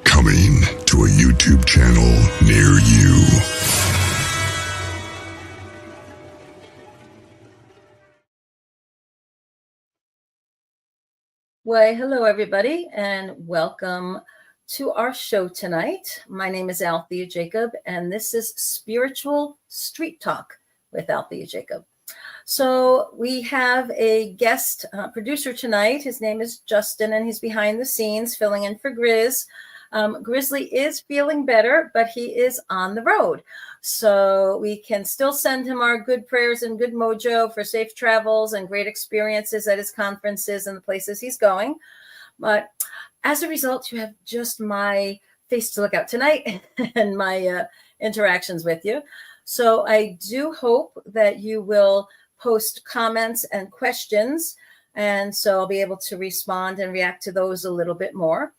Coming to a YouTube channel near you. Well, hello, everybody, and welcome to our show tonight. My name is Alethea Jacob, and this is Spiritual Street Talk with Alethea Jacob. So we have a guest producer tonight. His name is Justin, and he's behind the scenes filling in for Grizz. Grizzly is feeling better, but he is on the road. So we can still send him our good prayers and good mojo for safe travels and great experiences at his conferences and the places he's going. But as a result, you have just my face to look at tonight and my interactions with you. So I do hope that you will post comments and questions. And so I'll be able to respond and react to those a little bit more.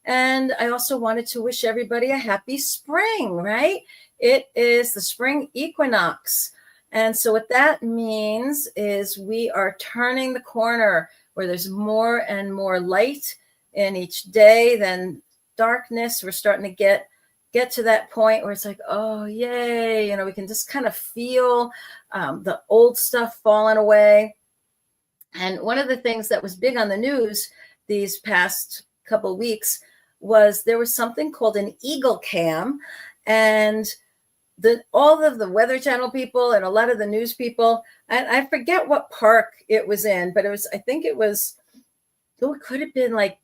And I also wanted to wish everybody a happy spring, right? It is the spring equinox. And so what that means is we are turning the corner where there's more and more light in each day than darkness. We're starting to get to that point where it's like, oh, yay. You know, we can just kind of feel the old stuff falling away. And one of the things that was big on the news these past couple of weeks was there was something called an eagle cam, and all of the Weather Channel people and a lot of the news people, and I forget what park it was in, but it could have been like,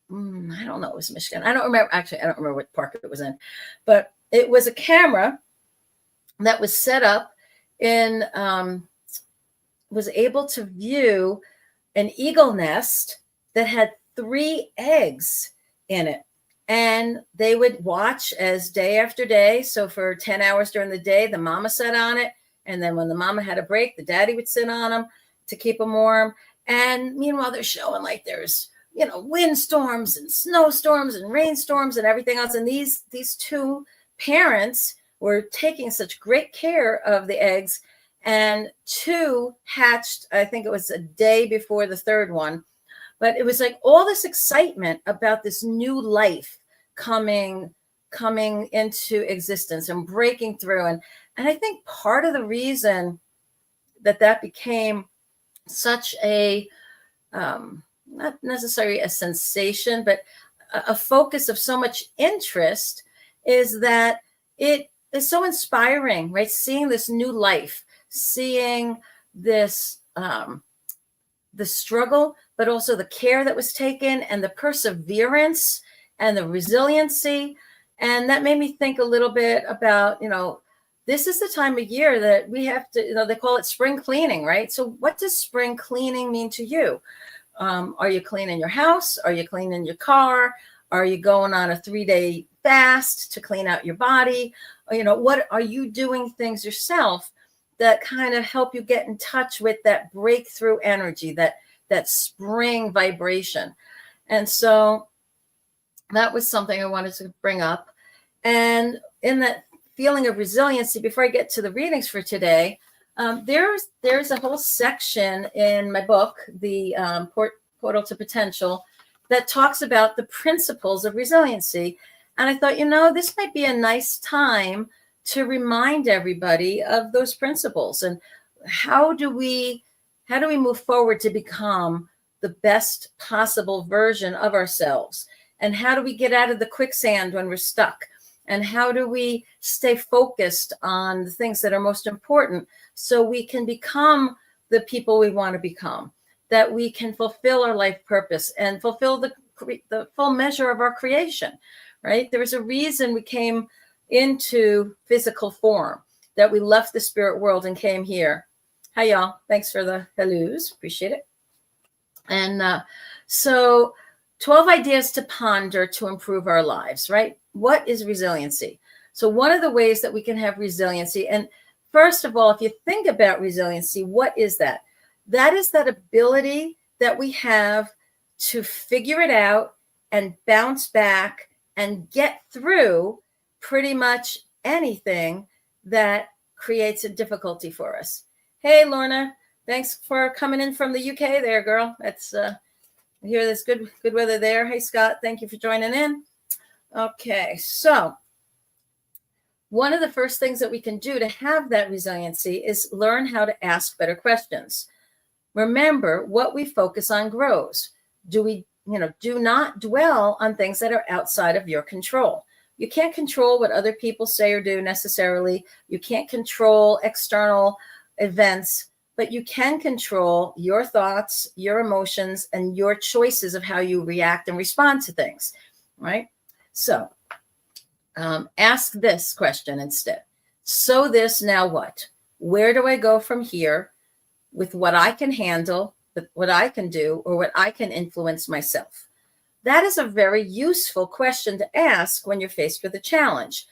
I don't know, it was Michigan. I don't remember what park it was in, but it was a camera that was set up in, was able to view an eagle nest that had 3 eggs in it. And they would watch as day after day. So for 10 hours during the day, the mama sat on it. And then when the mama had a break, the daddy would sit on them to keep them warm. And meanwhile, they're showing like there's, you know, windstorms and snowstorms and rainstorms and everything else. And these 2 parents were taking such great care of the eggs. And 2 hatched, I think it was a day before the 3rd one. But it was like all this excitement about this new life coming into existence and breaking through. And I think part of the reason that became such a, not necessarily a sensation, but a focus of so much interest is that it is so inspiring, right? Seeing this new life, seeing this, the struggle, but also the care that was taken and the perseverance and the resiliency. And that made me think a little bit about, this is the time of year that we have to, they call it spring cleaning, right? So what does spring cleaning mean to you? Are you cleaning your house? Are you cleaning your car? Are you going on a 3-day fast to clean out your body? What are you doing things yourself that kind of help you get in touch with that breakthrough energy, that spring vibration? And so that was something I wanted to bring up. And in that feeling of resiliency, before I get to the readings for today, there's a whole section in my book, the Portal to Potential, that talks about the principles of resiliency. And I thought, this might be a nice time to remind everybody of those principles and how do we move forward to become the best possible version of ourselves, and how do we get out of the quicksand when we're stuck, and how do we stay focused on the things that are most important so we can become the people we want to become, that we can fulfill our life purpose and fulfill the full measure of our creation, right? There was a reason we came into physical form, that we left the spirit world and came here. Hi, y'all. Thanks for the hellos. Appreciate it. And so 12 ideas to ponder to improve our lives, right? What is resiliency? So one of the ways that we can have resiliency, and first of all, if you think about resiliency, what is that? That is that ability that we have to figure it out and bounce back and get through pretty much anything that creates a difficulty for us. Hey, Lorna, thanks for coming in from the UK there, girl. That's I hear there's good weather there. Hey, Scott, thank you for joining in. Okay, so one of the first things that we can do to have that resiliency is learn how to ask better questions. Remember, what we focus on grows. Do not dwell on things that are outside of your control. You can't control what other people say or do necessarily. You can't control external events, but you can control your thoughts, your emotions, and your choices of how you react and respond to things, right? So ask this question instead. So this, now what? Where do I go from here with what I can handle, with what I can do, or what I can influence myself? That is a very useful question to ask when you're faced with a challenge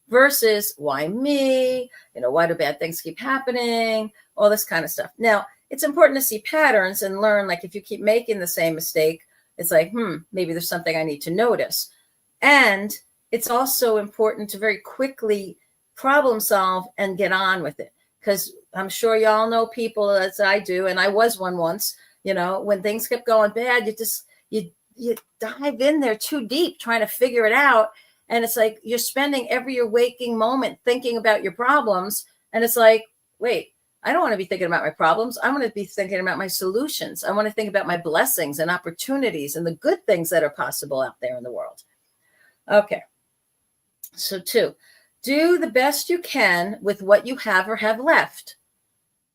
versus why me? Why do bad things keep happening? All this kind of stuff. Now, it's important to see patterns and learn, like if you keep making the same mistake, it's like, maybe there's something I need to notice. And it's also important to very quickly problem solve and get on with it. Because I'm sure y'all know people, as I do, and I was one once, when things kept going bad, you dive in there too deep trying to figure it out. And it's like you're spending every your waking moment thinking about your problems. And it's like, wait, I don't want to be thinking about my problems. I want to be thinking about my solutions. I want to think about my blessings and opportunities and the good things that are possible out there in the world. Okay. So 2, do the best you can with what you have or have left.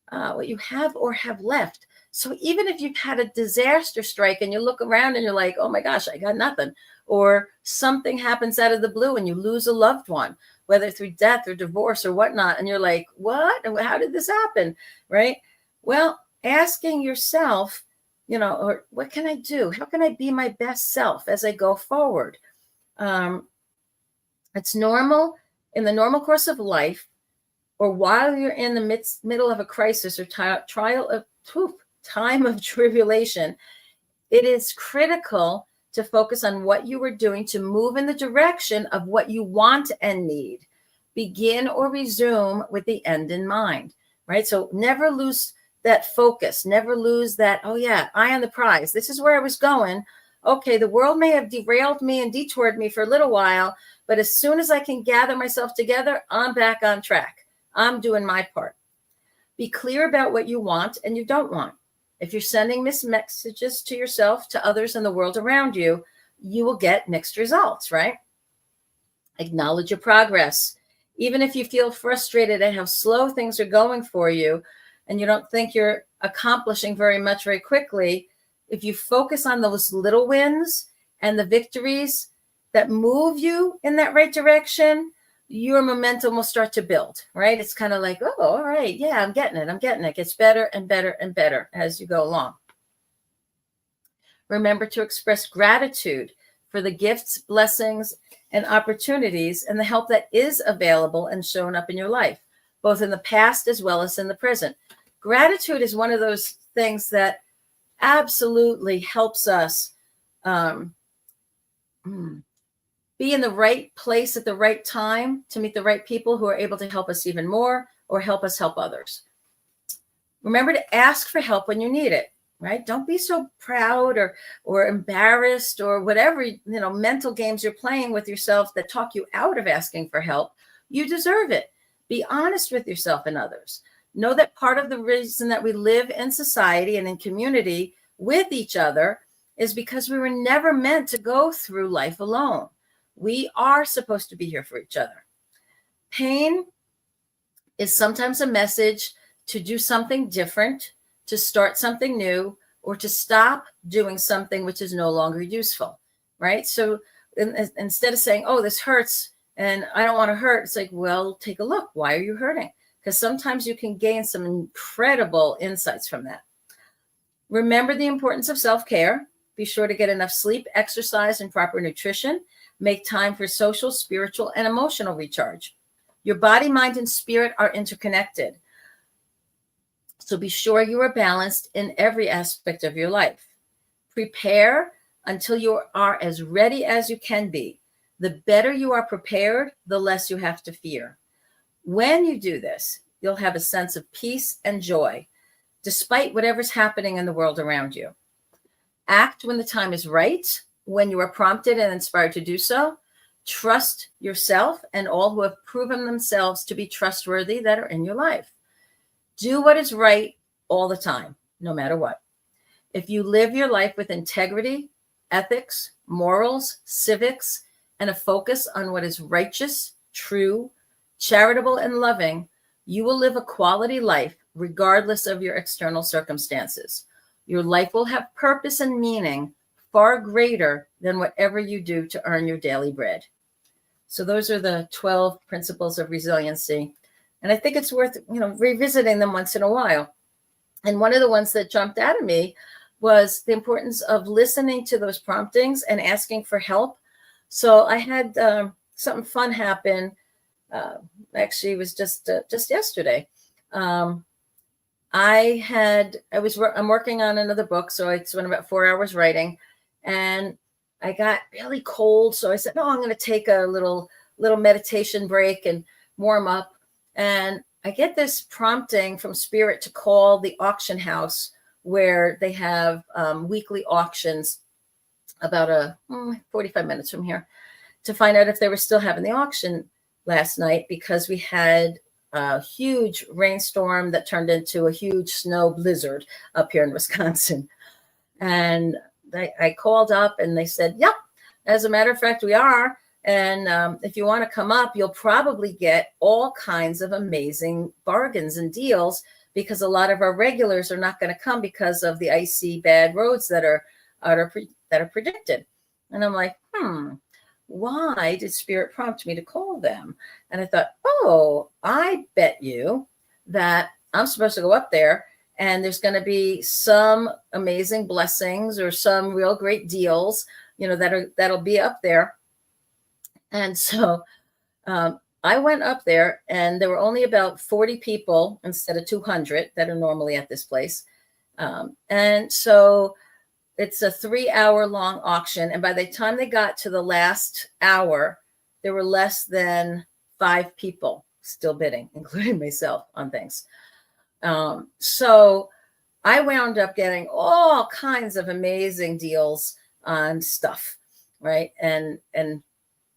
What you have or have left. So even if you've had a disaster strike and you look around and you're like, oh my gosh, I got nothing. Or something happens out of the blue and you lose a loved one, whether through death or divorce or whatnot. And you're like, what? And how did this happen? Right? Well, asking yourself, or what can I do? How can I be my best self as I go forward? It's normal in the normal course of life, or while you're in the middle of a crisis or time of tribulation, it is critical to focus on what you are doing to move in the direction of what you want and need. Begin or resume with the end in mind, right? So never lose that focus. Never lose that, oh yeah, eye on the prize. This is where I was going. Okay, the world may have derailed me and detoured me for a little while, but as soon as I can gather myself together, I'm back on track. I'm doing my part. Be clear about what you want and you don't want. If you're sending mixed messages to yourself, to others, and the world around you, you will get mixed results, right? Acknowledge your progress. Even if you feel frustrated at how slow things are going for you and you don't think you're accomplishing very much very quickly, if you focus on those little wins and the victories that move you in that right direction, your momentum will start to build, right? It's kind of like, oh, all right, yeah, I'm getting it. It gets better and better and better as you go along. Remember to express gratitude for the gifts, blessings, and opportunities and the help that is available and shown up in your life, both in the past as well as in the present. Gratitude is one of those things that absolutely helps us be in the right place at the right time to meet the right people who are able to help us even more or help us help others. Remember to ask for help when you need it, right? Don't be so proud or embarrassed or whatever, mental games you're playing with yourself that talk you out of asking for help. You deserve it. Be honest with yourself and others. Know that part of the reason that we live in society and in community with each other is because we were never meant to go through life alone. We are supposed to be here for each other. Pain is sometimes a message to do something different, to start something new, or to stop doing something which is no longer useful, right? So instead of saying, oh, this hurts and I don't want to hurt, it's like, well, take a look. Why are you hurting? Because sometimes you can gain some incredible insights from that. Remember the importance of self-care. Be sure to get enough sleep, exercise, and proper nutrition. Make time for social, spiritual, and emotional recharge. Your body, mind, and spirit are interconnected. So be sure you are balanced in every aspect of your life. Prepare until you are as ready as you can be. The better you are prepared, the less you have to fear. When you do this, you'll have a sense of peace and joy, despite whatever's happening in the world around you. Act when the time is right, when you are prompted and inspired to do so. Trust yourself and all who have proven themselves to be trustworthy that are in your life. Do what is right all the time, no matter what. If you live your life with integrity, ethics, morals, civics, and a focus on what is righteous, true, charitable, and loving, you will live a quality life regardless of your external circumstances. Your life will have purpose and meaning far greater than whatever you do to earn your daily bread. So those are the 12 principles of resiliency. And I think it's worth, revisiting them once in a while. And one of the ones that jumped out at me was the importance of listening to those promptings and asking for help. So I had something fun happen. Actually, it was just yesterday. I'm working on another book, so I spent about 4 hours writing, and I got really cold. So I said, no, I'm going to take a little meditation break and warm up. And I get this prompting from Spirit to call the auction house where they have weekly auctions about 45 minutes from here, to find out if they were still having the auction last night, because we had a huge rainstorm that turned into a huge snow blizzard up here in Wisconsin. And I called up and they said, yep, as a matter of fact, we are. And if you want to come up, you'll probably get all kinds of amazing bargains and deals, because a lot of our regulars are not going to come because of the icy bad roads that are predicted. And I'm like, why did Spirit prompt me to call them? And I thought, oh, I bet you that I'm supposed to go up there and there's going to be some amazing blessings or some real great deals, that'll be up there. And so I went up there, and there were only about 40 people instead of 200 that are normally at this place. And so it's a 3-hour long auction. And by the time they got to the last hour, there were less than 5 people still bidding, including myself, on things. So I wound up getting all kinds of amazing deals on stuff, right? And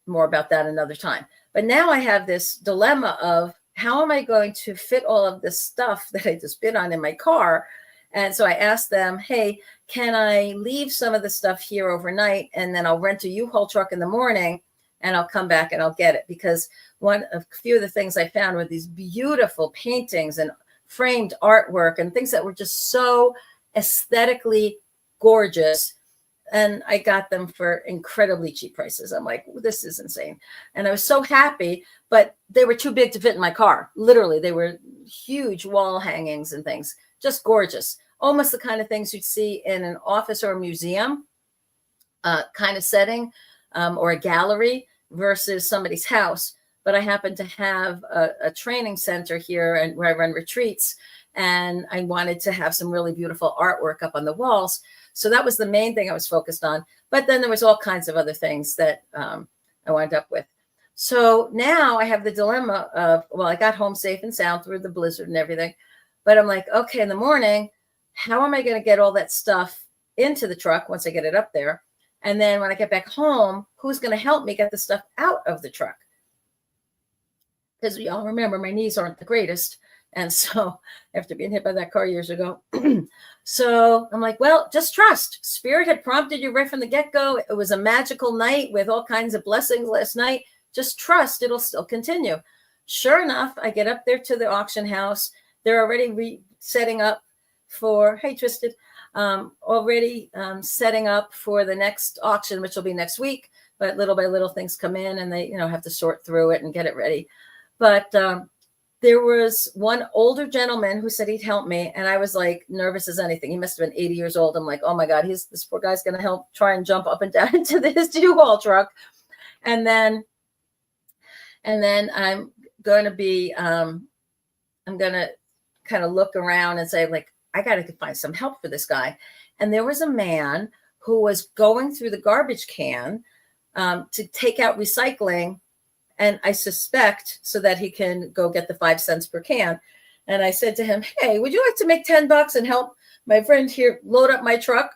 more about that another time. But now I have this dilemma of how am I going to fit all of this stuff that I just bid on in my car? And so I asked them, hey, can I leave some of the stuff here overnight, and then I'll rent a U-Haul truck in the morning and I'll come back and I'll get it? Because a few of the things I found were these beautiful paintings and framed artwork and things that were just so aesthetically gorgeous. And I got them for incredibly cheap prices. I'm like, this is insane. And I was so happy, but they were too big to fit in my car. Literally, they were huge wall hangings and things, just gorgeous. Almost the kind of things you'd see in an office or a museum kind of setting, or a gallery versus somebody's house. But I happen to have a training center here and where I run retreats. And I wanted to have some really beautiful artwork up on the walls. So that was the main thing I was focused on. But then there was all kinds of other things that I wound up with. So now I have the dilemma of, well, I got home safe and sound through the blizzard and everything. But I'm like, okay, in the morning, how am I going to get all that stuff into the truck once I get it up there? And then when I get back home, who's going to help me get the stuff out of the truck? Because we all remember my knees aren't the greatest. And so after being hit by that car years ago, so I'm like, well, just trust. Spirit had prompted you right from the get-go. It was a magical night with all kinds of blessings last night. Just trust it'll still continue. Sure enough, I get up there to the auction house. They're already setting up for, hey, Twisted, already setting up for the next auction, which will be next week. But little by little things come in and they, have to sort through it and get it ready. But there was one older gentleman who said he'd help me. And I was like nervous as anything. He must have been 80 years old. I'm like, oh my God, this poor guy's going to help try and jump up and down into his U-Haul truck. And then I'm going to be, I'm going to kind of look around and say, like, I got to find some help for this guy. And there was a man who was going through the garbage can to take out recycling. And I suspect so that he can go get the 5 cents per can. And I said to him, hey, would you like to make $10 and help my friend here load up my truck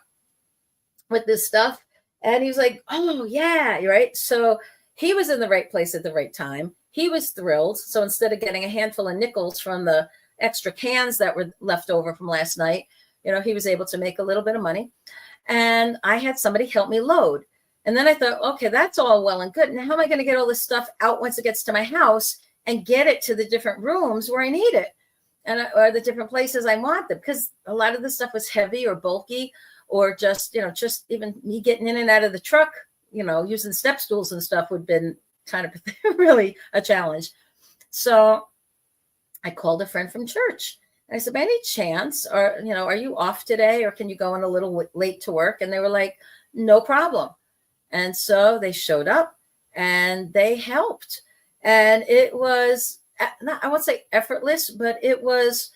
with this stuff? And he was like, oh, yeah, right. So he was in the right place at the right time. He was thrilled. So instead of getting a handful of nickels from the extra cans that were left over from last night, he was able to make a little bit of money. And I had somebody help me load. And then I thought, okay, that's all well and good. Now, how am I going to get all this stuff out once it gets to my house and get it to the different rooms where I need it or the different places I want them? Because a lot of the stuff was heavy or bulky or just even me getting in and out of the truck, using step stools and stuff would have been kind of really a challenge. So I called a friend from church. And I said, by any chance, are you off today or can you go in a little late to work? And they were like, no problem. And so they showed up and they helped. And it was, I won't say effortless, but it was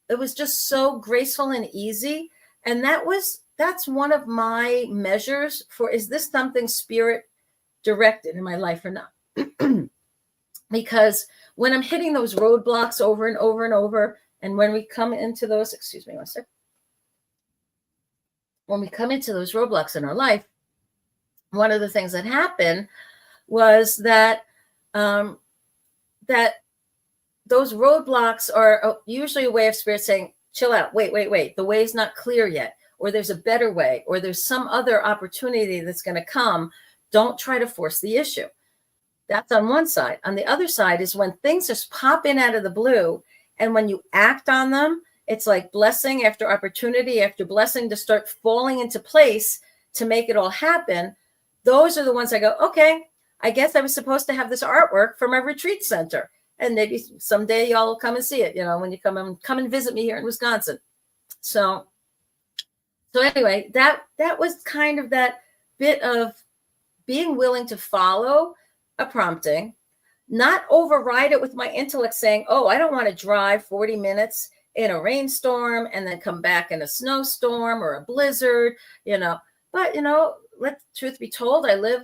just so graceful and easy. And that's one of my measures for, is this something Spirit directed in my life or not? Because when I'm hitting those roadblocks over and over and over, and when we come into those, excuse me one sec. When we come into those roadblocks in our life, one of the things that happened was that that those roadblocks are usually a way of Spirit saying, chill out, wait, the way's not clear yet, or there's a better way, or there's some other opportunity that's going to come. Don't try to force the issue. That's on one side. On the other side is when things just pop in out of the blue, and when you act on them, it's like blessing after opportunity after blessing to start falling into place to make it all happen. Those are the ones I go, okay, I guess I was supposed to have this artwork for my retreat center. And maybe someday y'all will come and see it, when you come and visit me here in Wisconsin. So anyway, that was kind of that bit of being willing to follow a prompting, not override it with my intellect saying, oh, I don't want to drive 40 minutes in a rainstorm and then come back in a snowstorm or a blizzard, But, let truth be told, I live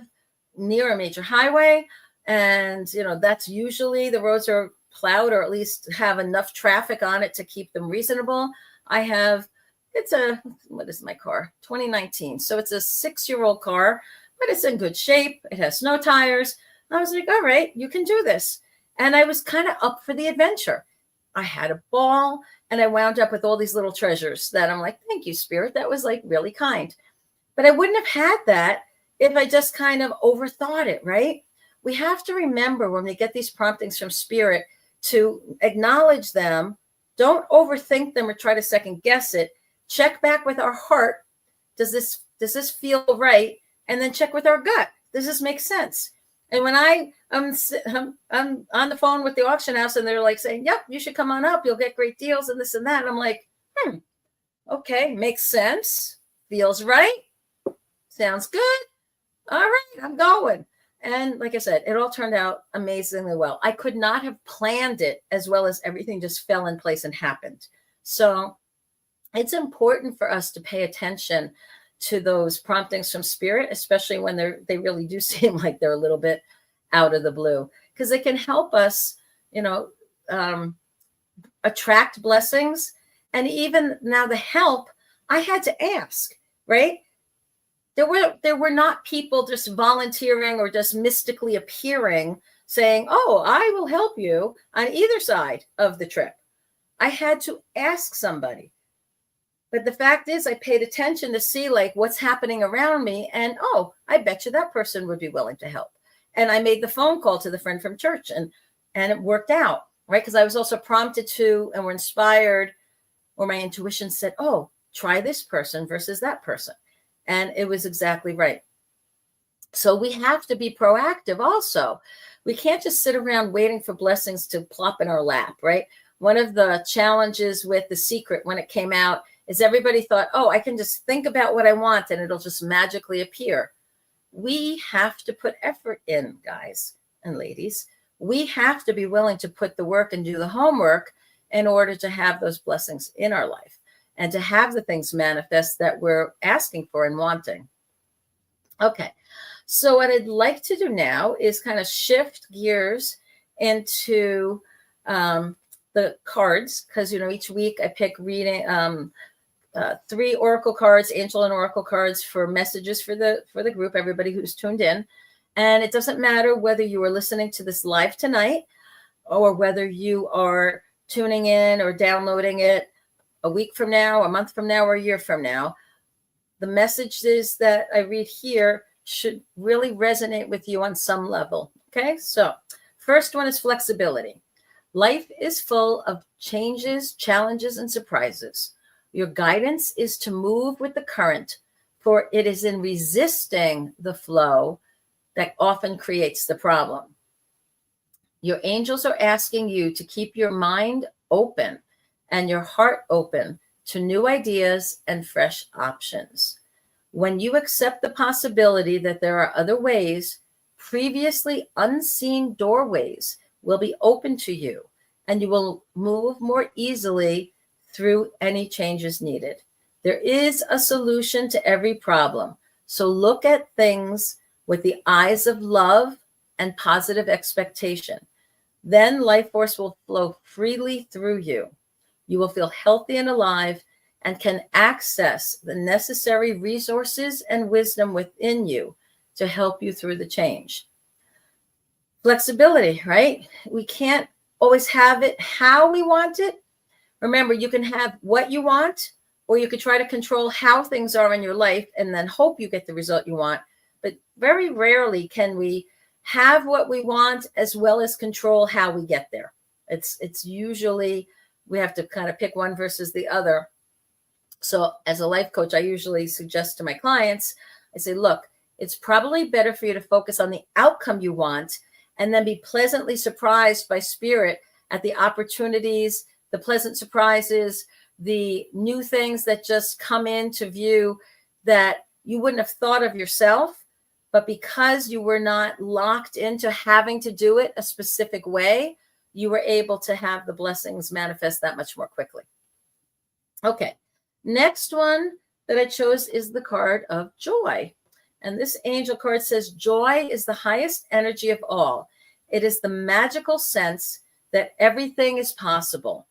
near a major highway. And, that's usually the roads are plowed or at least have enough traffic on it to keep them reasonable. What is my car? 2019. So it's a 6-year-old car, but it's in good shape. It has snow tires. I was like, all right, you can do this. And I was kind of up for the adventure. I had a ball, and I wound up with all these little treasures that I'm like, thank you, Spirit. That was like really kind. But I wouldn't have had that if I just kind of overthought it, right? We have to remember when we get these promptings from Spirit to acknowledge them. Don't overthink them or try to second guess it. Check back with our heart. Does this feel right? And then check with our gut. Does this make sense? And when I'm on the phone with the auction house and they're like saying, yep, you should come on up. You'll get great deals and this and that. And I'm like, okay, makes sense. Feels right. Sounds good. All right, I'm going. And like I said, it all turned out amazingly well. I could not have planned it as well as everything just fell in place and happened. So it's important for us to pay attention to those promptings from Spirit, especially when they really do seem like they're a little bit out of the blue, because it can help us, attract blessings. And even now the help, I had to ask, right? There were not people just volunteering or just mystically appearing saying, oh, I will help you on either side of the trip. I had to ask somebody. But the fact is, I paid attention to see like what's happening around me. And, oh, I bet you that person would be willing to help. And I made the phone call to the friend from church and it worked out, right? Because I was also prompted to and were inspired, or my intuition said, oh, try this person versus that person. And it was exactly right. So we have to be proactive also. We can't just sit around waiting for blessings to plop in our lap, right? One of the challenges with The Secret when it came out is everybody thought, oh, I can just think about what I want and it'll just magically appear. We have to put effort in, guys and ladies. We have to be willing to put the work and do the homework in order to have those blessings in our life and to have the things manifest that we're asking for and wanting. Okay, so what I'd like to do now is kind of shift gears into the cards, because, each week I pick reading 3 oracle cards, angel and oracle cards for messages for the group, everybody who's tuned in. And it doesn't matter whether you are listening to this live tonight or whether you are tuning in or downloading it a week from now, a month from now, or a year from now. The messages that I read here should really resonate with you on some level. Okay, so first one is flexibility. Life is full of changes, challenges, and surprises. Your guidance is to move with the current, for it is in resisting the flow that often creates the problem. Your angels are asking you to keep your mind open and your heart open to new ideas and fresh options. When you accept the possibility that there are other ways, previously unseen doorways will be open to you, and you will move more easily through any changes needed. There is a solution to every problem. So look at things with the eyes of love and positive expectation. Then life force will flow freely through you. You will feel healthy and alive and can access the necessary resources and wisdom within you to help you through the change. Flexibility, right? We can't always have it how we want it. Remember, you can have what you want, or you could try to control how things are in your life and then hope you get the result you want. But very rarely can we have what we want as well as control how we get there. It's usually we have to kind of pick one versus the other. So as a life coach, I usually suggest to my clients, I say, look, it's probably better for you to focus on the outcome you want and then be pleasantly surprised by spirit at the opportunities, the pleasant surprises, the new things that just come into view that you wouldn't have thought of yourself, but because you were not locked into having to do it a specific way, you were able to have the blessings manifest that much more quickly. Okay, next one that I chose is the card of joy. And this angel card says, joy is the highest energy of all. It is the magical sense that everything is possible.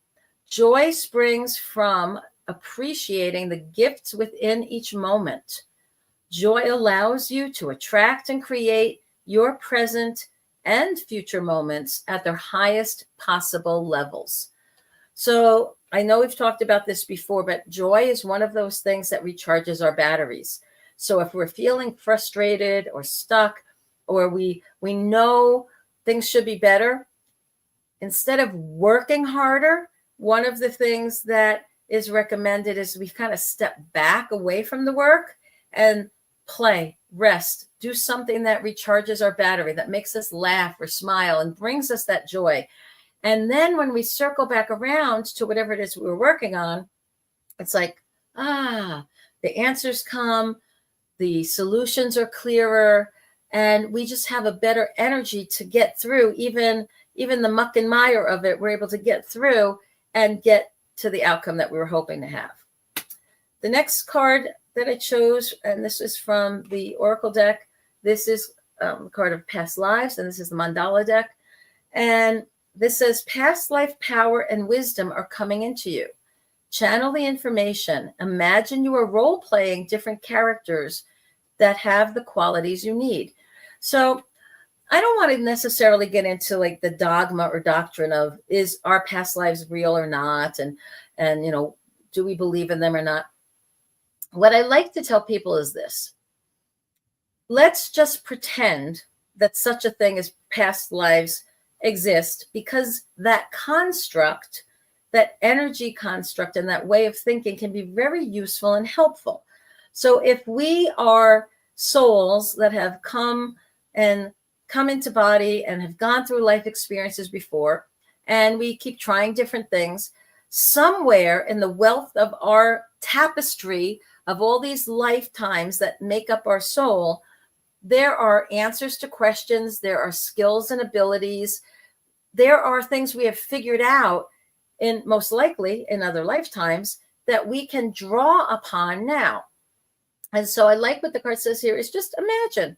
Joy springs from appreciating the gifts within each moment. Joy allows you to attract and create your present and future moments at their highest possible levels. So I know we've talked about this before, but joy is one of those things that recharges our batteries. So if we're feeling frustrated or stuck, or we know things should be better, instead of working harder, one of the things that is recommended is we kind of step back away from the work and play, rest, do something that recharges our battery, that makes us laugh or smile and brings us that joy. And then when we circle back around to whatever it is we were working on, it's like, the answers come, the solutions are clearer, and we just have a better energy to get through even the muck and mire of it. We're able to get through and get to the outcome that we were hoping to have. The next card that I chose, and this is from the Oracle deck, this is a card of past lives, and this is the Mandala deck. And this says, past life power and wisdom are coming into you. Channel the information. Imagine you are role-playing different characters that have the qualities you need. So I don't want to necessarily get into like the dogma or doctrine of, is our past lives real or not? And do we believe in them or not? What I like to tell people is this. Let's just pretend that such a thing as past lives exist, because that construct, that energy construct, and that way of thinking can be very useful and helpful. So if we are souls that have come into body and have gone through life experiences before, and we keep trying different things, somewhere in the wealth of our tapestry of all these lifetimes that make up our soul, there are answers to questions, there are skills and abilities, there are things we have figured out in, most likely in other lifetimes, that we can draw upon now. And so I like what the card says here is just imagine,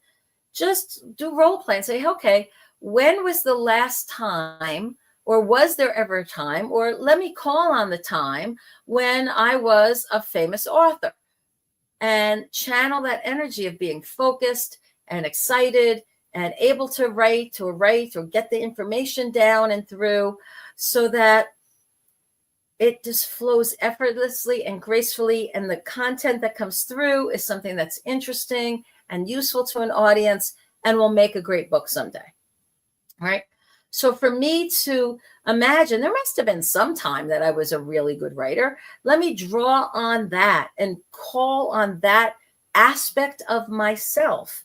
just do role play and say, okay, when was the last time, or was there ever a time, or let me call on the time when I was a famous author, and channel that energy of being focused and excited and able to write or get the information down and through, so that it just flows effortlessly and gracefully. And the content that comes through is something that's interesting and useful to an audience and will make a great book someday. All right. So for me to imagine, there must have been some time that I was a really good writer. Let me draw on that and call on that aspect of myself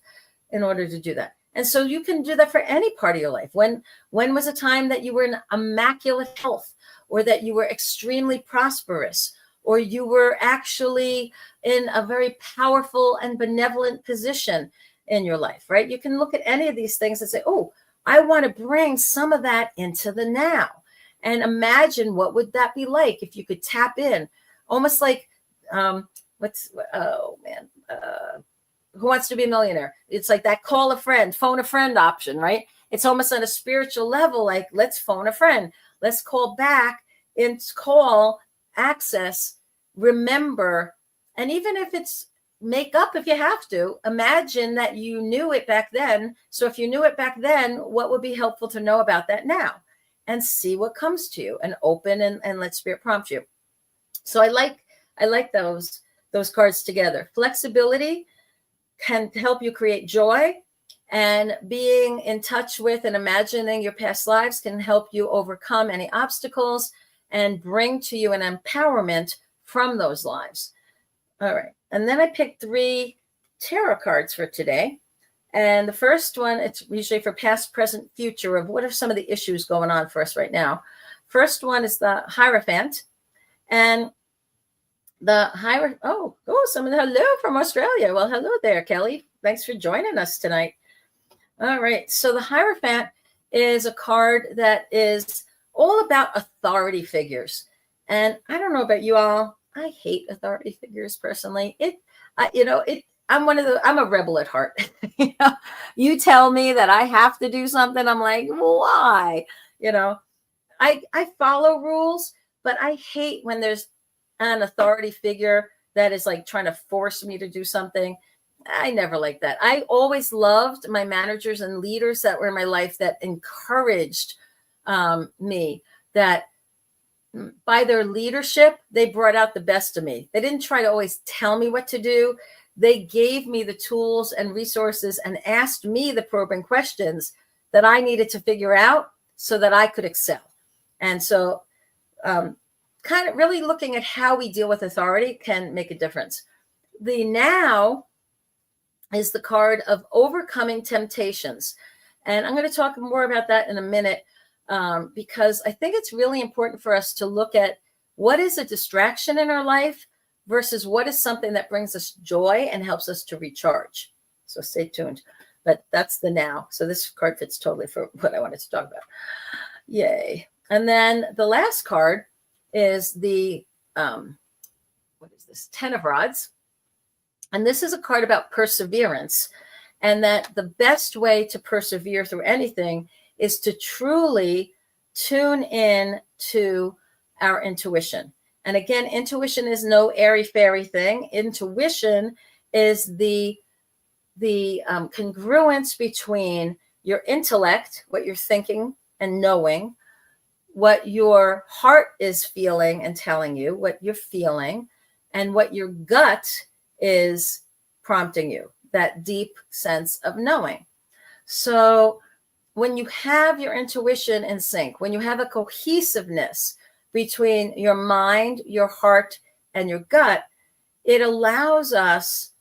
in order to do that. And so you can do that for any part of your life. When was a time that you were in immaculate health, or that you were extremely prosperous, or you were actually in a very powerful and benevolent position in your life, right? You can look at any of these things and say, oh, I want to bring some of that into the now. And imagine what would that be like if you could tap in, almost like, Who Wants to Be a Millionaire? It's like that call a friend, phone a friend option, right? It's almost on a spiritual level, like let's phone a friend. Let's call back and call, access, remember. And even if it's make up, if you have to, imagine that you knew it back then. So if you knew it back then, what would be helpful to know about that now? And see what comes to you, and open and let spirit prompt you. So I like those cards together. Flexibility can help you create joy, and being in touch with and imagining your past lives can help you overcome any obstacles and bring to you an empowerment from those lives. All right. And then I picked 3 tarot cards for today. And the first one, it's usually for past, present, future, of what are some of the issues going on for us right now. First one is the Hierophant. And the Hierophant, hello from Australia. Well, hello there, Kelly. Thanks for joining us tonight. All right. So the Hierophant is a card that is all about authority figures. And I don't know about you all, I hate authority figures personally. I'm a rebel at heart. You tell me that I have to do something, I'm like, why? I follow rules, but I hate when there's an authority figure that is like trying to force me to do something. I never liked that. I always loved my managers and leaders that were in my life that encouraged me, that by their leadership, they brought out the best of me. They didn't try to always tell me what to do. They gave me the tools and resources and asked me the probing questions that I needed to figure out so that I could excel. And so kind of really looking at how we deal with authority can make a difference. The now is the card of overcoming temptations. And I'm going to talk more about that in a minute, because I think it's really important for us to look at what is a distraction in our life versus what is something that brings us joy and helps us to recharge. So stay tuned. But that's the now. So this card fits totally for what I wanted to talk about. Yay. And then the last card is the, what is this? 10 of Rods. And this is a card about perseverance, and that the best way to persevere through anything is to truly tune in to our intuition. And again, intuition is no airy-fairy thing. Intuition is the congruence between your intellect, what you're thinking and knowing, what your heart is feeling and telling you, what you're feeling, and what your gut is prompting you, that deep sense of knowing. So when you have your intuition in sync, when you have a cohesiveness between your mind, your heart, and your gut, it allows us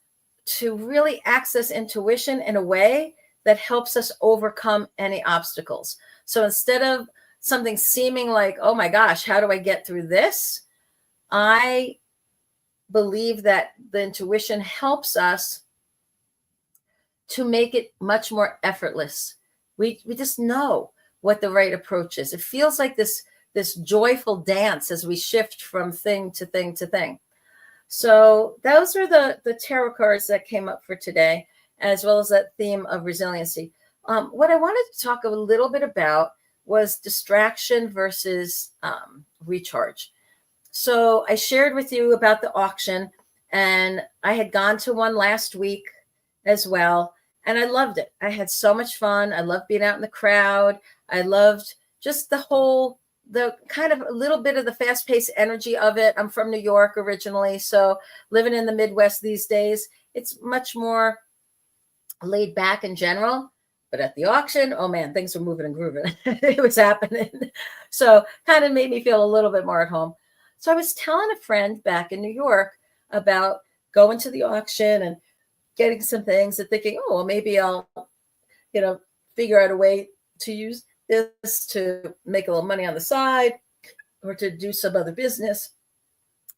to really access intuition in a way that helps us overcome any obstacles. So instead of something seeming like, oh my gosh, how do I get through this? I believe that the intuition helps us to make it much more effortless. We just know what the right approach is. It feels like this joyful dance as we shift from thing to thing to thing. So those are the tarot cards that came up for today, as well as that theme of resiliency. What I wanted to talk a little bit about was distraction versus recharge. So I shared with you about the auction, and I had gone to one last week as well, and I loved it. I had so much fun. I loved being out in the crowd. I loved just the kind of a little bit of the fast-paced energy of it. I'm from New York originally, so living in the Midwest these days, it's much more laid back in general. But at the auction, oh man, things were moving and grooving. It was happening. So kind of made me feel a little bit more at home. So I was telling a friend back in New York about going to the auction and getting some things and thinking, oh, well, maybe I'll, figure out a way to use this to make a little money on the side or to do some other business.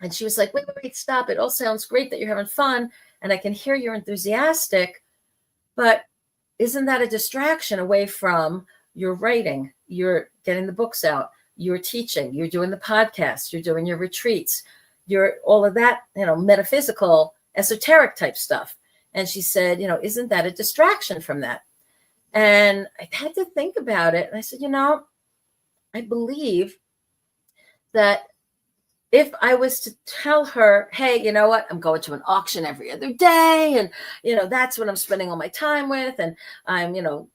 And she was like, wait, stop. It all sounds great that you're having fun. And I can hear you're enthusiastic, but isn't that a distraction away from your writing? You're getting the books out. You're teaching, you're doing the podcast, you're doing your retreats, you're all of that, metaphysical, esoteric type stuff. And she said, isn't that a distraction from that? And I had to think about it. And I said, I believe that if I was to tell her, hey, you know what, I'm going to an auction every other day. And, that's what I'm spending all my time with. And I'm,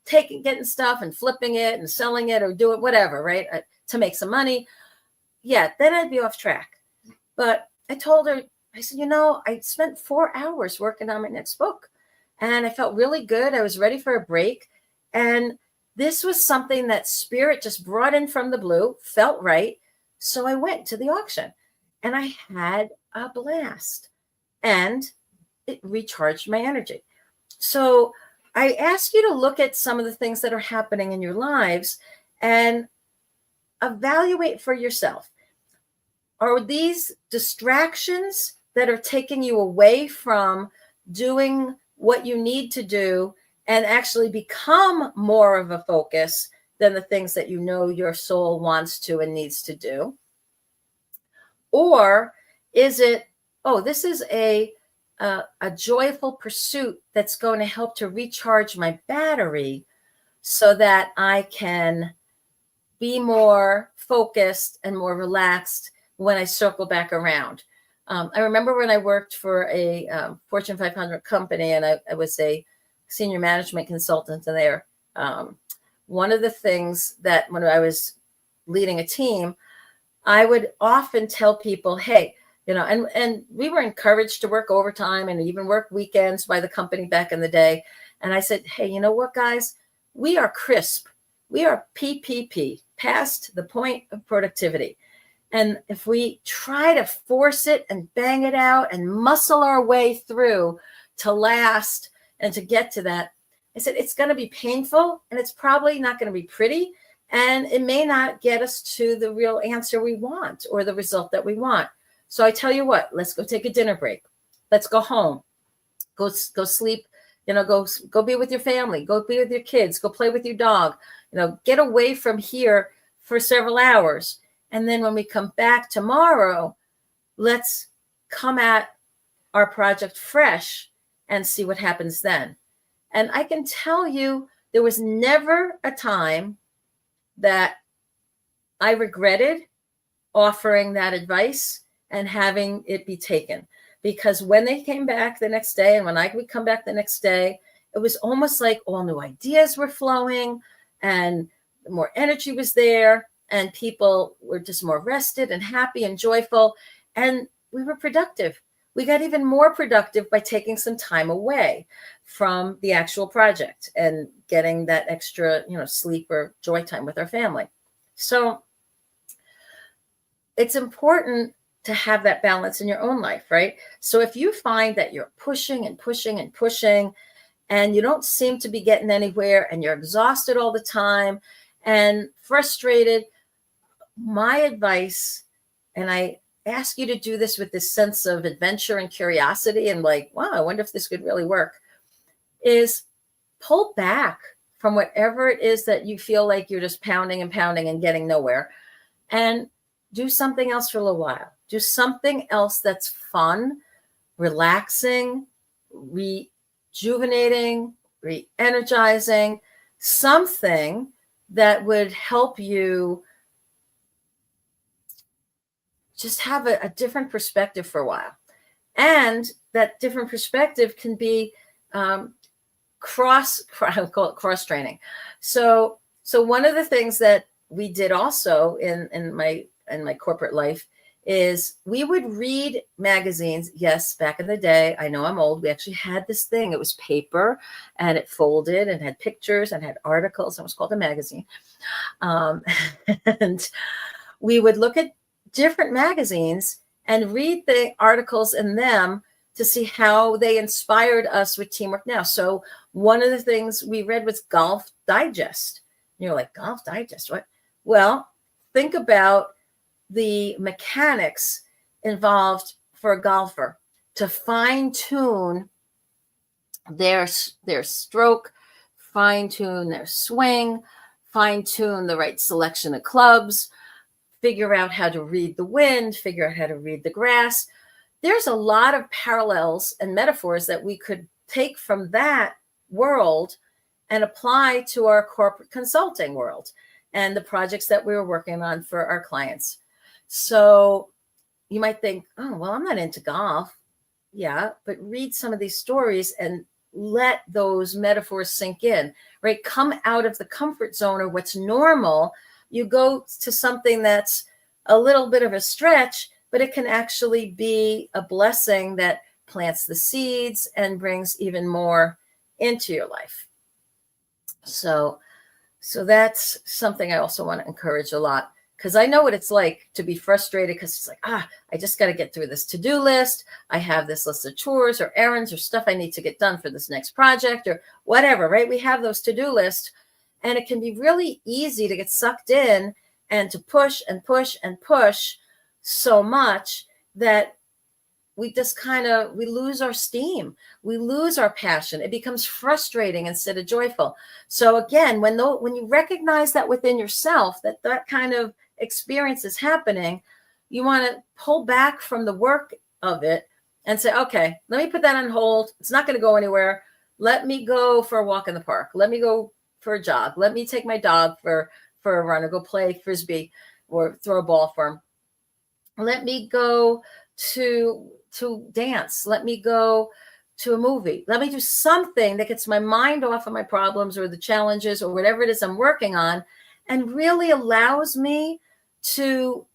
getting stuff and flipping it and selling it or doing whatever, right? To make some money. Yeah, then I'd be off track. But I told her, I said, I spent 4 hours working on my next book and I felt really good. I was ready for a break. And this was something that spirit just brought in from the blue, felt right. So I went to the auction and I had a blast and it recharged my energy. So I ask you to look at some of the things that are happening in your lives and evaluate for yourself. Are these distractions that are taking you away from doing what you need to do and actually become more of a focus than the things that your soul wants to and needs to do? Or is it, this is a joyful pursuit that's going to help to recharge my battery so that I can be more focused and more relaxed when I circle back around. I remember when I worked for a Fortune 500 company, and I was a senior management consultant there. One of the things that when I was leading a team, I would often tell people, hey, and we were encouraged to work overtime and even work weekends by the company back in the day. And I said, hey, you know what, guys? We are crisp. We are PPP, past the point of productivity. And if we try to force it and bang it out and muscle our way through to last and to get to that, I said, it's going to be painful and it's probably not going to be pretty. And it may not get us to the real answer we want or the result that we want. So I tell you what, let's go take a dinner break. Let's go home, go sleep, go be with your family, go be with your kids, go play with your dog, get away from here for several hours. And then when we come back tomorrow, let's come at our project fresh and see what happens then. And I can tell you, there was never a time that I regretted offering that advice and having it be taken. Because when they came back the next day and when I would come back the next day, it was almost like all new ideas were flowing and more energy was there. And people were just more rested and happy and joyful. And we were productive. We got even more productive by taking some time away from the actual project and getting that extra, sleep or joy time with our family. So it's important to have that balance in your own life, right? So if you find that you're pushing and pushing and pushing and you don't seem to be getting anywhere and you're exhausted all the time and frustrated, my advice, and I ask you to do this with this sense of adventure and curiosity and like, wow, I wonder if this could really work, is pull back from whatever it is that you feel like you're just pounding and pounding and getting nowhere, and do something else for a little while. Do something else that's fun, relaxing, rejuvenating, re-energizing, something that would help you just have a different perspective for a while. And that different perspective can be cross-training. So one of the things that we did also in my corporate life is we would read magazines. Yes, back in the day, I know I'm old. We actually had this thing. It was paper and it folded and had pictures and had articles. It was called a magazine. And we would look at different magazines and read the articles in them to see how they inspired us with Teamwork Now. So one of the things we read was Golf Digest. You're like, Golf Digest, what? Well, think about the mechanics involved for a golfer to fine tune their stroke, fine tune their swing, fine tune the right selection of clubs, figure out how to read the wind, figure out how to read the grass. There's a lot of parallels and metaphors that we could take from that world and apply to our corporate consulting world and the projects that we were working on for our clients. So you might think, oh, well, I'm not into golf. Yeah, but read some of these stories and let those metaphors sink in, right? Come out of the comfort zone or what's normal. You go to something that's a little bit of a stretch, but it can actually be a blessing that plants the seeds and brings even more into your life. So that's something I also want to encourage a lot, because I know what it's like to be frustrated because it's like, I just got to get through this to-do list. I have this list of chores or errands or stuff I need to get done for this next project or whatever, right? We have those to-do lists. And it can be really easy to get sucked in and to push and push and push so much that we just we lose our steam. We lose our passion. It becomes frustrating instead of joyful. So again, when you recognize that within yourself, that kind of experience is happening, you want to pull back from the work of it and say, okay, let me put that on hold. It's not going to go anywhere. Let me go for a walk in the park. Let me go for a jog. Let me take my dog for for a run or go play Frisbee or throw a ball for them. Let me go to dance. Let me go to a movie. Let me do something that gets my mind off of my problems or the challenges or whatever it is I'm working on, and really allows me to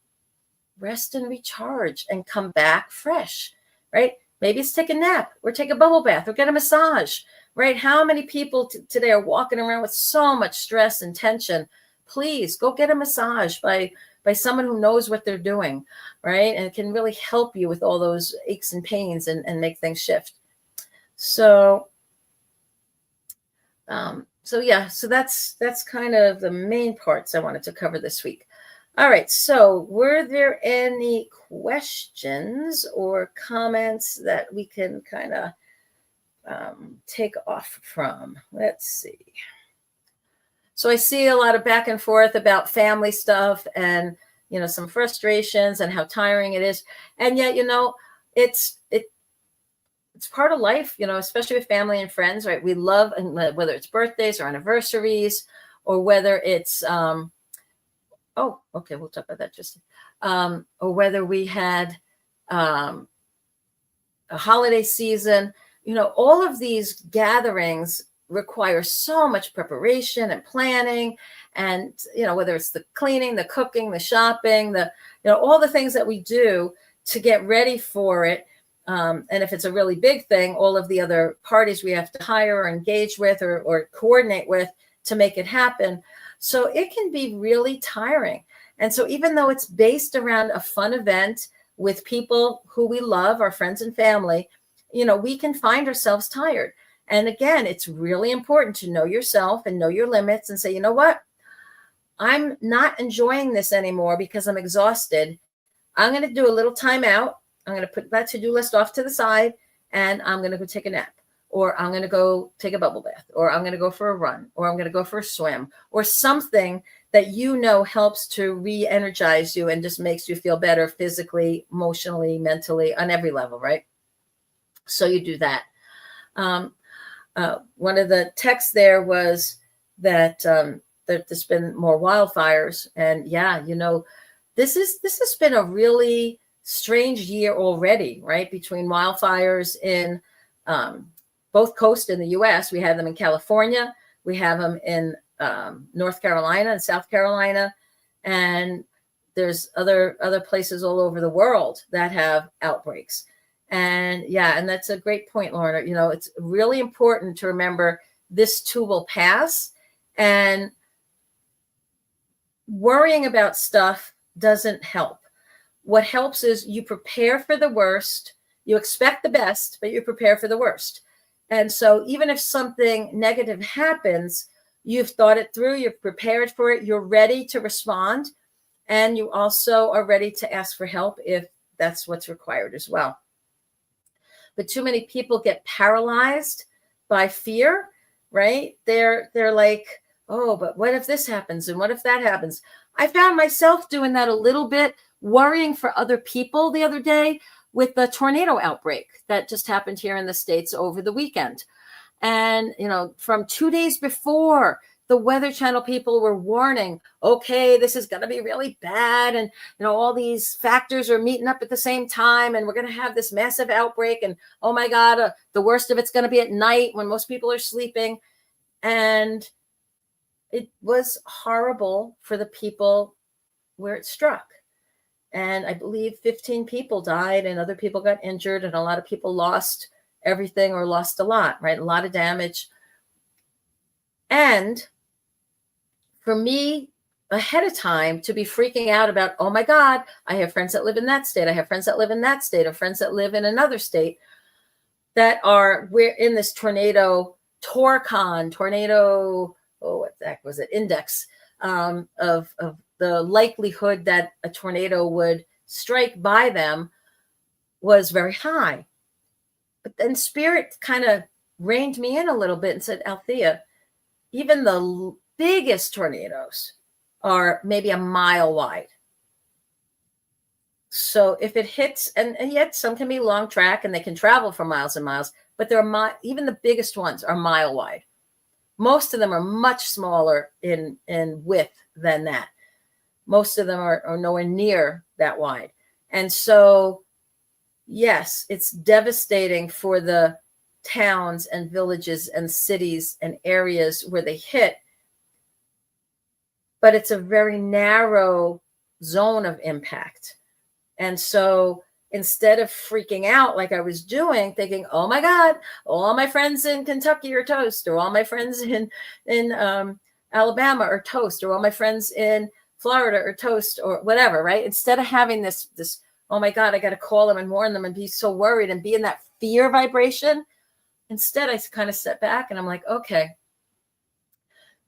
rest and recharge and come back fresh, right? Maybe it's take a nap or take a bubble bath or get a massage, right? How many people today are walking around with so much stress and tension? Please go get a massage by someone who knows what they're doing, right? And it can really help you with all those aches and pains and make things shift. So that's kind of the main parts I wanted to cover this week. All right. So were there any questions or comments that we can kind of take off from? Let's see. So I see a lot of back and forth about family stuff and, some frustrations and how tiring it is. And yet, it's part of life, especially with family and friends, right? We love, and whether it's birthdays or anniversaries or whether it's, we'll talk about that just, or whether we had a holiday season, all of these gatherings require so much preparation and planning, and whether it's the cleaning, the cooking, the shopping, all the things that we do to get ready for it. And if it's a really big thing, all of the other parties we have to hire or engage with or coordinate with to make it happen. So it can be really tiring. And so even though it's based around a fun event with people who we love, our friends and family, we can find ourselves tired. And again, it's really important to know yourself and know your limits and say, you know what? I'm not enjoying this anymore because I'm exhausted. I'm going to do a little time out. I'm going to put that to-do list off to the side, and I'm going to go take a nap, or I'm going to go take a bubble bath, or I'm going to go for a run, or I'm going to go for a swim, or something that helps to re-energize you and just makes you feel better physically, emotionally, mentally, on every level, right? So you do that. One of the texts there was that there's been more wildfires, and this has been a really strange year already, right? Between wildfires in both coasts in the U.S., we have them in California, we have them in North Carolina and South Carolina, and there's other places all over the world that have outbreaks. And and that's a great point, Lorna. It's really important to remember this too will pass, and worrying about stuff doesn't help. What helps is you prepare for the worst, you expect the best, but you prepare for the worst. And so even if something negative happens, you've thought it through, you're prepared for it, you're ready to respond, and you also are ready to ask for help if that's what's required as well. But too many people get paralyzed by fear, right? They're like, oh, but what if this happens? And what if that happens? I found myself doing that a little bit, worrying for other people the other day with the tornado outbreak that just happened here in the States over the weekend. And, from 2 days before, the Weather Channel people were warning, okay, this is going to be really bad. And, all these factors are meeting up at the same time, and we're going to have this massive outbreak. And, oh my God, the worst of it's going to be at night when most people are sleeping. And it was horrible for the people where it struck. And I believe 15 people died and other people got injured, and a lot of people lost everything or lost a lot, right? A lot of damage. And for me, ahead of time, to be freaking out about, oh my God, I have friends that live in that state. I have friends that live in that state, or friends that live in another state we're in this tornado what the heck was it? Index of the likelihood that a tornado would strike by them was very high. But then Spirit kind of reined me in a little bit and said, Alethea, even the biggest tornadoes are maybe a mile wide. So if it hits, and yet some can be long track and they can travel for miles and miles, but even the biggest ones are mile wide. Most of them are much smaller in width than that. Most of them are nowhere near that wide. And so, yes, it's devastating for the towns and villages and cities and areas where they hit, but it's a very narrow zone of impact. And so instead of freaking out like I was doing, thinking, oh my God, all my friends in Kentucky are toast, or all my friends in Alabama are toast, or all my friends in Florida are toast, or whatever, right? Instead of having this, oh my God, I got to call them and warn them and be so worried and be in that fear vibration. Instead, I kind of step back and I'm like, okay,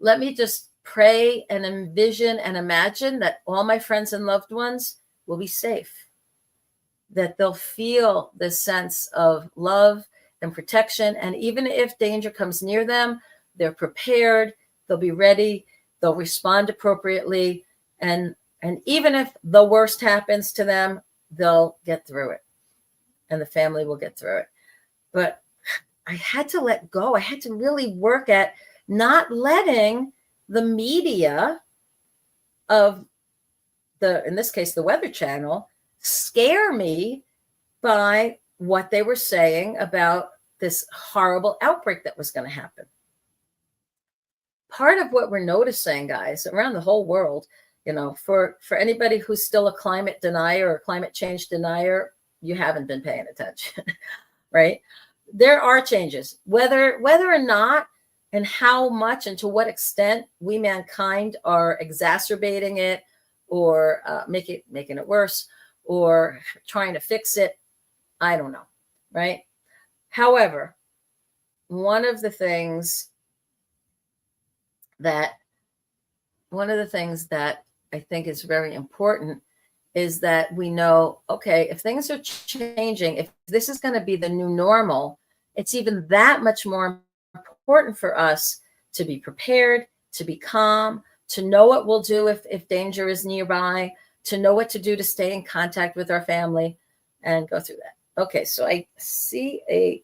let me just pray and envision and imagine that all my friends and loved ones will be safe, that they'll feel this sense of love and protection. And even if danger comes near them, they're prepared, they'll be ready, they'll respond appropriately. And even if the worst happens to them, they'll get through it and the family will get through it. But I had to let go. I had to really work at not letting the media of in this case, the Weather Channel, scare me by what they were saying about this horrible outbreak that was going to happen. Part of what we're noticing, guys, around the whole world, for anybody who's still a climate denier or climate change denier, you haven't been paying attention, right? There are changes, whether or not and how much and to what extent we mankind are exacerbating it or making it worse or trying to fix it. I don't know, right? However, one of the things that I think is very important is that we know, okay, if things are changing, if this is going to be the new normal, it's even that much more important for us to be prepared, to be calm, to know what we'll do if danger is nearby, to know what to do to stay in contact with our family and go through that. Okay, so I see a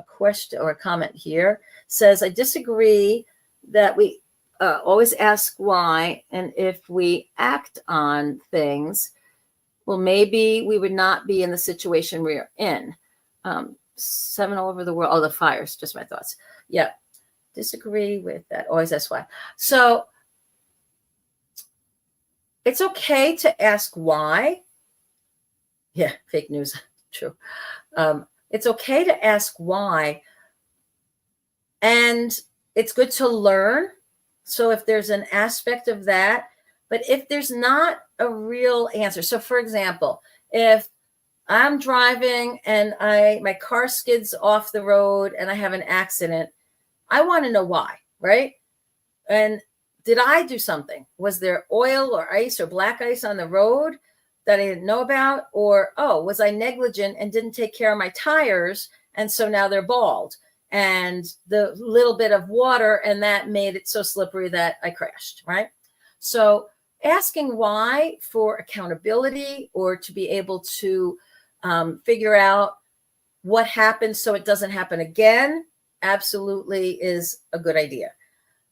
question or a comment here. Says, I disagree that we always ask why, and if we act on things, well, maybe we would not be in the situation we're in. 7 all over the world. Oh, the fires, just my thoughts. Yeah, disagree with that. Always ask why. So it's okay to ask why. Yeah, fake news. True. It's okay to ask why. And it's good to learn. So if there's an aspect of that, but if there's not a real answer. So for example, if I'm driving and my car skids off the road and I have an accident, I want to know why, right? And did I do something? Was there oil or ice or black ice on the road that I didn't know about? Or, was I negligent and didn't take care of my tires? And so now they're bald. And the little bit of water, and that made it so slippery that I crashed, right? So asking why for accountability or to be able to figure out what happened so it doesn't happen again, absolutely is a good idea.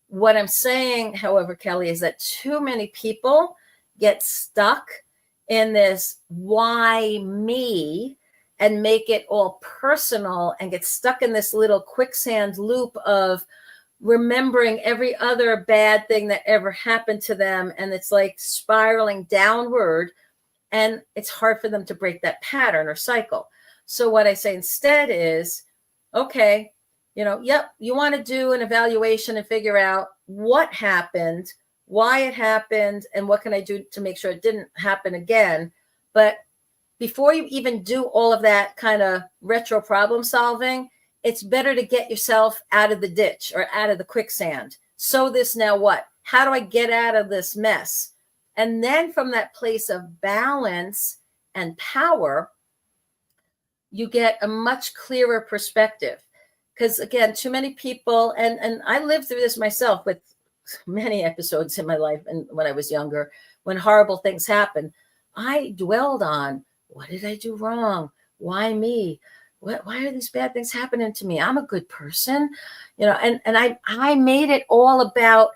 What I'm saying, however, Kelly, is that too many people get stuck in this why me and make it all personal and get stuck in this little quicksand loop of remembering every other bad thing that ever happened to them. And it's like spiraling downward. And it's hard for them to break that pattern or cycle. So what I say instead is, okay, you want to do an evaluation and figure out what happened, why it happened, and what can I do to make sure it didn't happen again. But before you even do all of that kind of retro problem solving, it's better to get yourself out of the ditch or out of the quicksand. So this now what? How do I get out of this mess? And then from that place of balance and power, you get a much clearer perspective. Because again, too many people, and I lived through this myself with many episodes in my life and when I was younger, when horrible things happened, I dwelled on, what did I do wrong? Why me? why are these bad things happening to me? I'm a good person, and I made it all about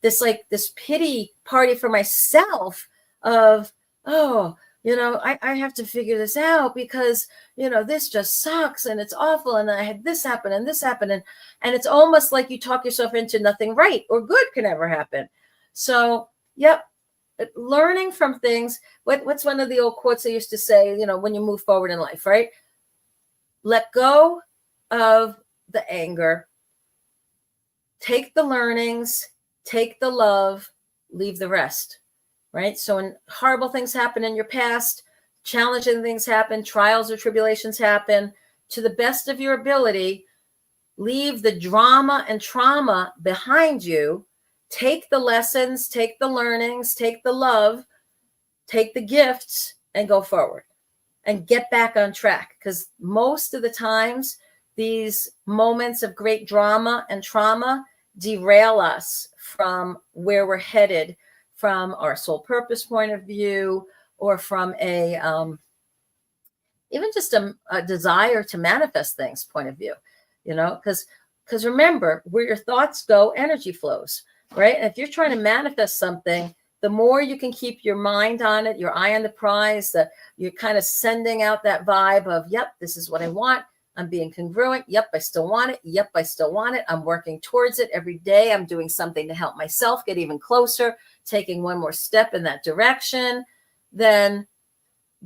this, like this pity party for myself of, oh, I have to figure this out because, this just sucks and it's awful. And I had this happen and this happened. And it's almost like you talk yourself into nothing right or good can ever happen. So, yep. Learning from things. What's one of the old quotes they used to say, when you move forward in life, right? Let go of the anger, take the learnings, take the love, leave the rest, right? So when horrible things happen in your past, challenging things happen, trials or tribulations happen, to the best of your ability, leave the drama and trauma behind you, take the lessons, take the learnings, take the love, take the gifts, and go forward and get back on track. Because most of the times, these moments of great drama and trauma derail us from where we're headed, from our soul purpose point of view, or from a even just a desire to manifest things point of view, because remember, where your thoughts go, energy flows, right? And if you're trying to manifest something, the more you can keep your mind on it, your eye on the prize, that you're kind of sending out that vibe of, yep, this is what I want. I'm being congruent. Yep, I still want it. Yep, I still want it. I'm working towards it every day. I'm doing something to help myself get even closer, taking one more step in that direction. Then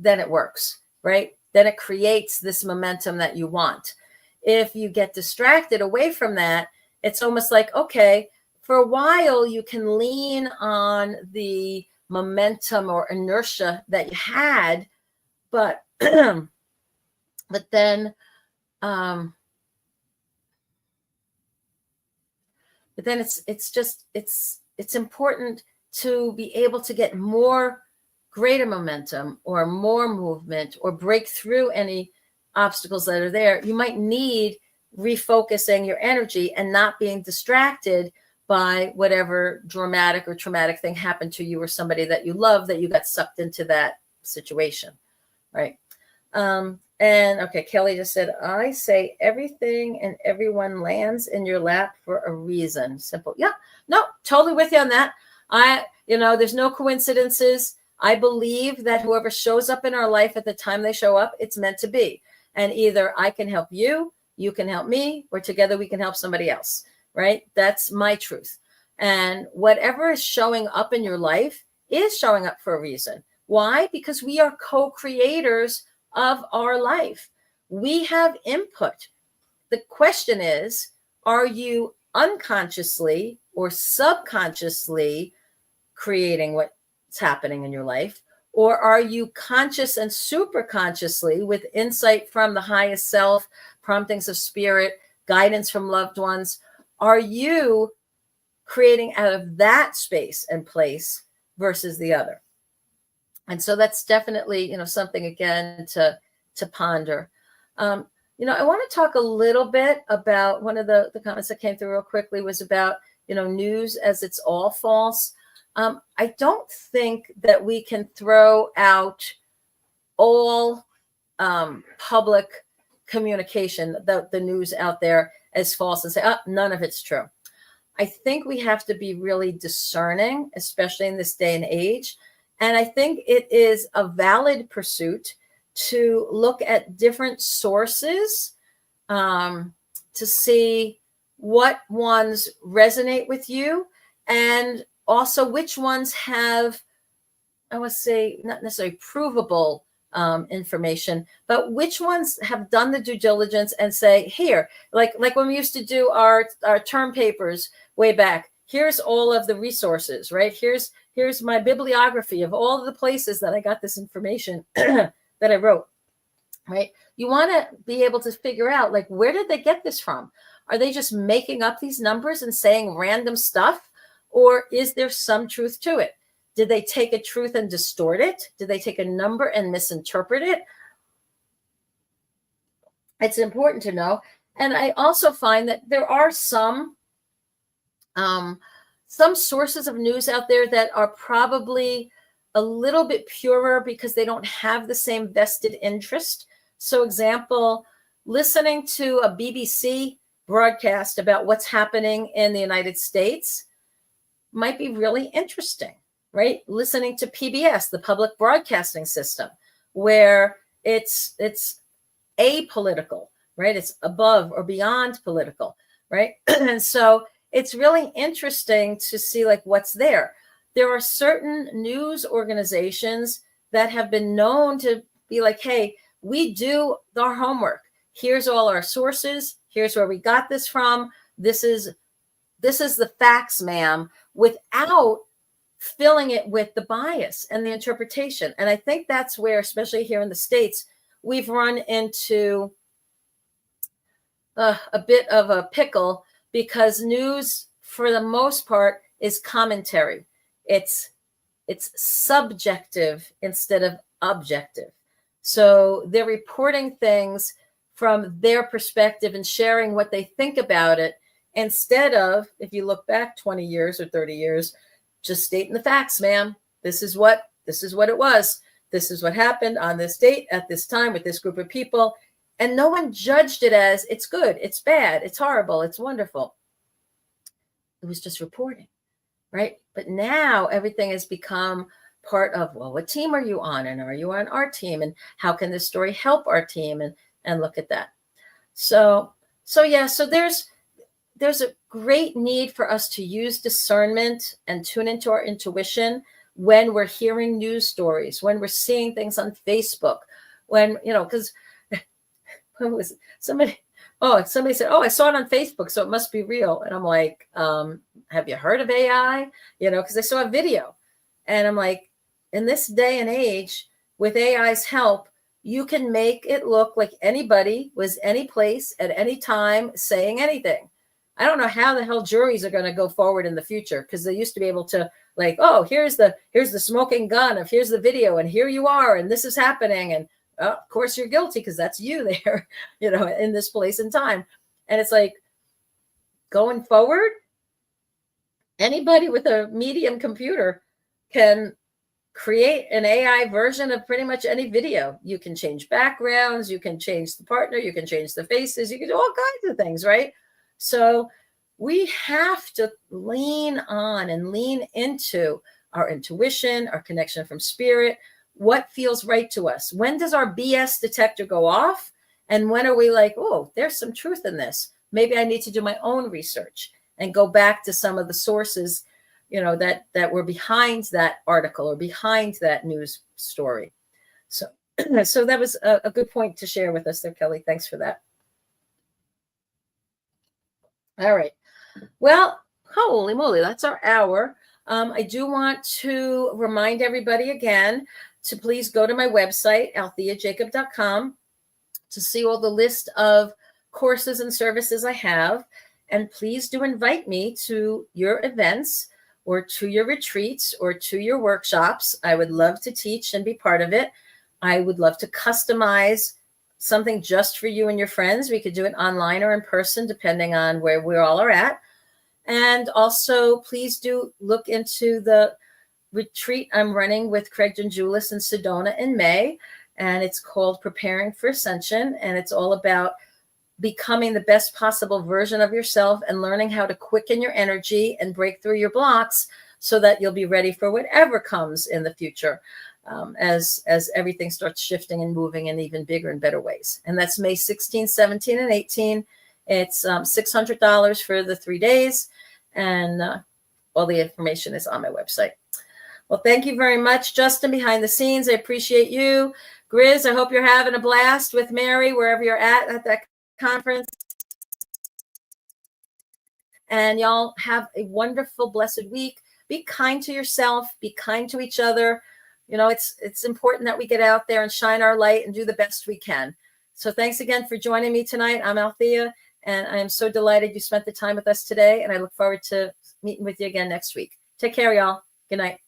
it works, right? Then it creates this momentum that you want. If you get distracted away from that, it's almost like, okay, for a while you can lean on the momentum or inertia that you had, but then it's important to be able to get more greater momentum or more movement or break through any obstacles that are there. You might need refocusing your energy and not being distracted by whatever dramatic or traumatic thing happened to you or somebody that you love, that you got sucked into that situation, right? And okay, Kelly just said, I say everything and everyone lands in your lap for a reason. Simple. Yeah, no, totally with you on that. There's no coincidences. I believe that whoever shows up in our life at the time they show up, it's meant to be. And either I can help you, you can help me, or together we can help somebody else, right? That's my truth. And whatever is showing up in your life is showing up for a reason. Why? Because we are co-creators of our life. We have input. The question is, are you unconsciously or subconsciously creating what's happening in your life? Or are you conscious and super consciously, with insight from the highest self, promptings of spirit, guidance from loved ones, are you creating out of that space and place versus the other? And so that's definitely, something again to ponder. I want to talk a little bit about one of the comments that came through real quickly was about, news as it's all false. I don't think that we can throw out all public communication, the news out there as false and say, oh, none of it's true. I think we have to be really discerning, especially in this day and age. And I think it is a valid pursuit to look at different sources to see what ones resonate with you, and also which ones have, I would say, not necessarily provable information, but which ones have done the due diligence and say, here, like when we used to do our term papers way back, here's all of the resources, right? Here's my bibliography of all of the places that I got this information that I wrote, right? You want to be able to figure out, like, where did they get this from? Are they just making up these numbers and saying random stuff? Or is there some truth to it? Did they take a truth and distort it? Did they take a number and misinterpret it? It's important to know. And I also find that there are some sources of news out there that are probably a little bit purer because they don't have the same vested interest. So example, listening to a BBC broadcast about what's happening in the United States might be really interesting, right? Listening to PBS, the public broadcasting system, where it's apolitical, right? It's above or beyond political, right? And so it's really interesting to see like what's there. There are certain news organizations that have been known to be like, hey, we do our homework. Here's all our sources. Here's where we got this from. This is the facts, ma'am, without filling it with the bias and the interpretation. And I think that's where, especially here in the States, we've run into a bit of a pickle, because news, for the most part, is commentary. It's subjective instead of objective. So they're reporting things from their perspective and sharing what they think about it, instead of, if you look back 20 years or 30 years, just stating the facts, ma'am. This is what it was. This is what happened on this date at this time with this group of people. And no one judged it as it's good, it's bad, it's horrible, it's wonderful. It was just reporting, right? But now everything has become part of, well, what team are you on? And are you on our team? And how can this story help our team? And look at that. So there's a great need for us to use discernment and tune into our intuition when we're hearing news stories, when we're seeing things on Facebook, when, because somebody said, oh, I saw it on Facebook, so it must be real. And I'm like, have you heard of AI? Because I saw a video, and I'm like, in this day and age, with AI's help, you can make it look like anybody was any place at any time saying anything. I don't know how the hell juries are going to go forward in the future, because they used to be able to, like, oh, here's the smoking gun, of here's the video, and here you are, and this is happening, and of course you're guilty because that's you there, in this place and time. And it's like, going forward, anybody with a medium computer can create an AI version of pretty much any video. You can change backgrounds, you can change the partner, you can change the faces, you can do all kinds of things, right? So we have to lean on and lean into our intuition, our connection from spirit, what feels right to us. When does our BS detector go off? And when are we like, oh, there's some truth in this. Maybe I need to do my own research and go back to some of the sources, that were behind that article or behind that news story. So that was a good point to share with us there, Kelly. Thanks for that. All right. Well, holy moly, that's our hour. I do want to remind everybody again to please go to my website, aletheajacob.com, to see all the list of courses and services I have. And please do invite me to your events or to your retreats or to your workshops. I would love to teach and be part of it. I would love to customize something just for you and your friends. We could do it online or in person, depending on where we all are at. And also, please do look into the retreat I'm running with Craig Janjulis in Sedona in May. And it's called Preparing for Ascension. And it's all about becoming the best possible version of yourself and learning how to quicken your energy and break through your blocks so that you'll be ready for whatever comes in the future, as everything starts shifting and moving in even bigger and better ways. And that's May 16, 17, and 18. It's $600 for the 3 days. And all the information is on my website. Well, thank you very much, Justin, behind the scenes. I appreciate you. Grizz, I hope you're having a blast with Mary, wherever you're at that conference. And y'all have a wonderful, blessed week. Be kind to yourself. Be kind to each other. It's important that we get out there and shine our light and do the best we can. So thanks again for joining me tonight. I'm Alethea, and I am so delighted you spent the time with us today. And I look forward to meeting with you again next week. Take care, y'all. Good night.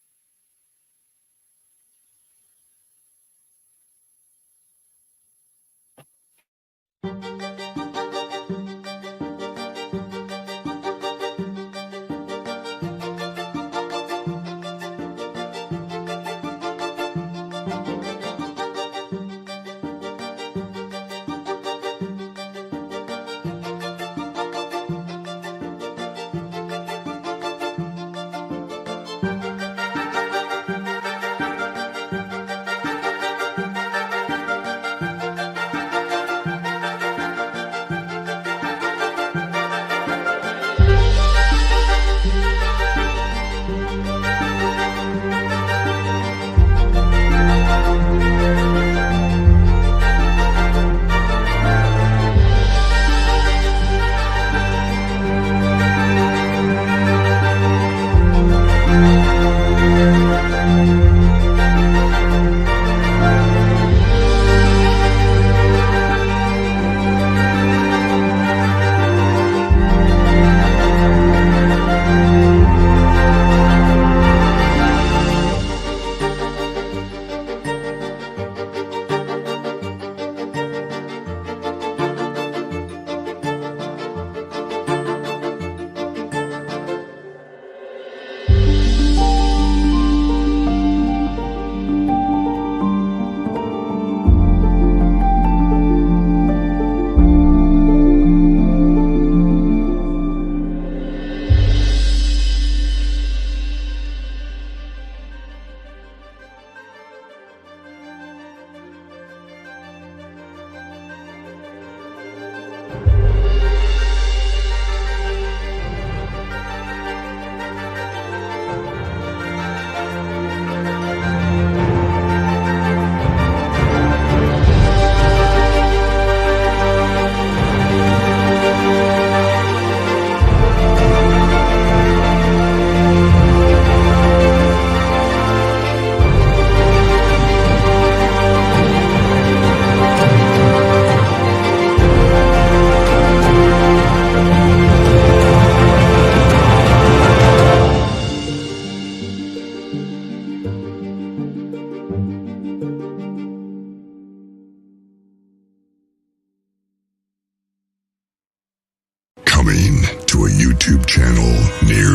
Coming to a YouTube channel near